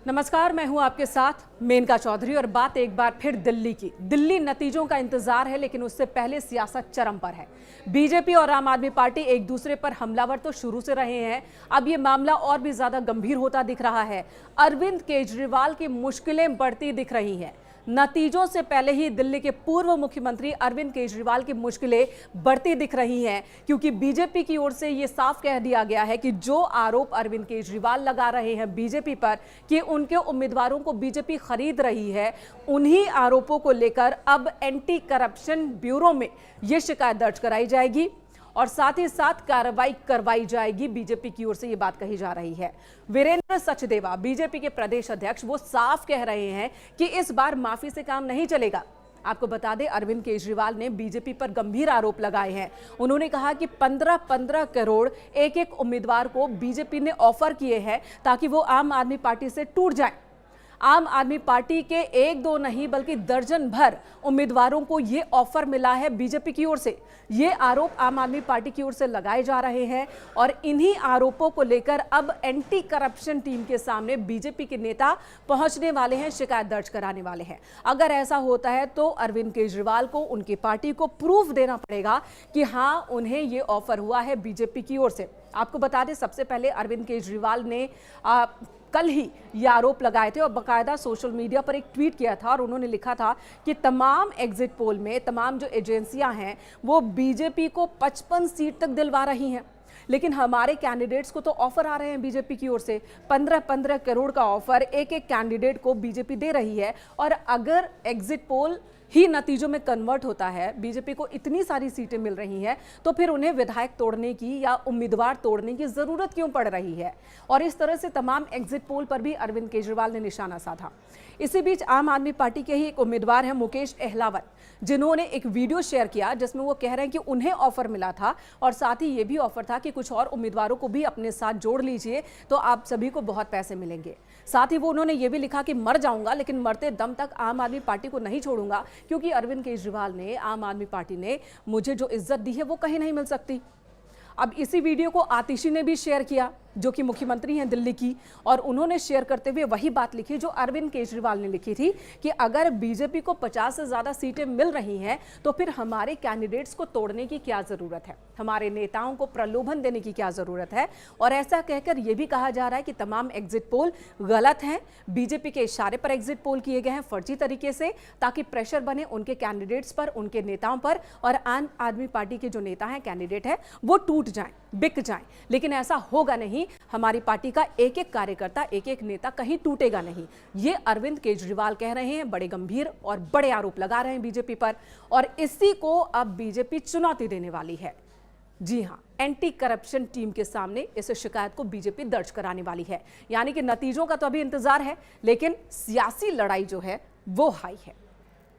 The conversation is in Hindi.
नमस्कार, मैं हूं आपके साथ मेनका चौधरी और बात एक बार फिर दिल्ली की। दिल्ली नतीजों का इंतजार है, लेकिन उससे पहले सियासत चरम पर है। बीजेपी और आम आदमी पार्टी एक दूसरे पर हमलावर तो शुरू से रहे हैं, अब ये मामला और भी ज्यादा गंभीर होता दिख रहा है। अरविंद केजरीवाल की मुश्किलें बढ़ती दिख रही हैं। नतीजों से पहले ही दिल्ली के पूर्व मुख्यमंत्री अरविंद केजरीवाल की मुश्किलें बढ़ती दिख रही हैं, क्योंकि बीजेपी की ओर से यह साफ कह दिया गया है कि जो आरोप अरविंद केजरीवाल लगा रहे हैं बीजेपी पर कि उनके उम्मीदवारों को बीजेपी खरीद रही है, उन्हीं आरोपों को लेकर अब एंटी करप्शन ब्यूरो में यह शिकायत दर्ज कराई जाएगी और साथ ही साथ कार्रवाई करवाई जाएगी। बीजेपी की ओर से ये बात कही जा रही है। वीरेंद्र सचदेवा, बीजेपी के प्रदेश अध्यक्ष, वो साफ कह रहे हैं कि इस बार माफी से काम नहीं चलेगा। आपको बता दें, अरविंद केजरीवाल ने बीजेपी पर गंभीर आरोप लगाए हैं। उन्होंने कहा कि 15-15 करोड़ एक एक उम्मीदवार को बीजेपी ने ऑफर किए हैं ताकि वो आम आदमी पार्टी से टूट जाए। आम आदमी पार्टी के एक दो नहीं बल्कि दर्जन भर उम्मीदवारों को ये ऑफर मिला है बीजेपी की ओर से। ये आरोप आम आदमी पार्टी की ओर से लगाए जा रहे हैं और इन्हीं आरोपों को लेकर अब एंटी करप्शन टीम के सामने बीजेपी के नेता पहुंचने वाले हैं, शिकायत दर्ज कराने वाले हैं। अगर ऐसा होता है तो अरविंद केजरीवाल को, उनकी पार्टी को प्रूफ देना पड़ेगा कि हाँ, उन्हें ये ऑफर हुआ है बीजेपी की ओर से। आपको बता दें, सबसे पहले अरविंद केजरीवाल ने कल ही ये आरोप लगाए थे और बाकायदा सोशल मीडिया पर एक ट्वीट किया था और उन्होंने लिखा था कि तमाम एग्जिट पोल में तमाम जो एजेंसियां हैं वो बीजेपी को 55 सीट तक दिलवा रही हैं, लेकिन हमारे कैंडिडेट्स को तो ऑफर आ रहे हैं बीजेपी की ओर से। 15-15 करोड़ का ऑफर एक एक कैंडिडेट को बीजेपी दे रही है और अगर एग्जिट पोल ही नतीजों में कन्वर्ट होता है, बीजेपी को इतनी सारी सीटें मिल रही हैं, तो फिर उन्हें विधायक तोड़ने की या उम्मीदवार तोड़ने की जरूरत क्यों पड़ रही है। और इस तरह से तमाम एग्जिट पोल पर भी अरविंद केजरीवाल ने निशाना साधा। इसी बीच आम आदमी पार्टी के ही एक उम्मीदवार हैं मुकेश अहलावत, जिन्होंने एक वीडियो शेयर किया जिसमें वो कह रहे हैं कि उन्हें ऑफर मिला था और साथ ही ये भी ऑफर था कि कुछ और उम्मीदवारों को भी अपने साथ जोड़ लीजिए तो आप सभी को बहुत पैसे मिलेंगे। साथ ही वो उन्होंने ये भी लिखा कि मर जाऊंगा लेकिन मरते दम तक आम आदमी पार्टी को नहीं छोड़ूंगा, क्योंकि अरविंद केजरीवाल ने, आम आदमी पार्टी ने मुझे जो इज्जत दी है वो कहीं नहीं मिल सकती। अब इसी वीडियो को आतिशी ने भी शेयर किया, जो कि मुख्यमंत्री हैं दिल्ली की, और उन्होंने शेयर करते हुए वही बात लिखी जो अरविंद केजरीवाल ने लिखी थी कि अगर बीजेपी को 50 से ज्यादा सीटें मिल रही हैं तो फिर हमारे कैंडिडेट्स को तोड़ने की क्या जरूरत है, हमारे नेताओं को प्रलोभन देने की क्या जरूरत है। और ऐसा कहकर यह भी कहा जा रहा है कि तमाम एग्जिट पोल गलत हैं, बीजेपी के इशारे पर एग्जिट पोल किए गए हैं फर्जी तरीके से, ताकि प्रेशर बने उनके कैंडिडेट्स पर, उनके नेताओं पर, और आम आदमी पार्टी के जो नेता हैं, कैंडिडेट है, वो टूट जाएं, बिक जाएं। लेकिन ऐसा होगा नहीं। हमारी पार्टी का एक एक कार्यकर्ता, एक एक नेता कहीं टूटेगा नहीं। ये अरविंद केजरीवाल कह रहे हैं, बड़े गंभीर और बड़े आरोप लगा रहे हैं बीजेपी पर, और इसी को अब बीजेपी चुनौती देने वाली है। जी हां, एंटी करप्शन टीम के सामने इस शिकायत को बीजेपी दर्ज कराने वाली है। यानी कि नतीजों का तो अभी इंतजार है, लेकिन सियासी लड़ाई जो है वो हाई है।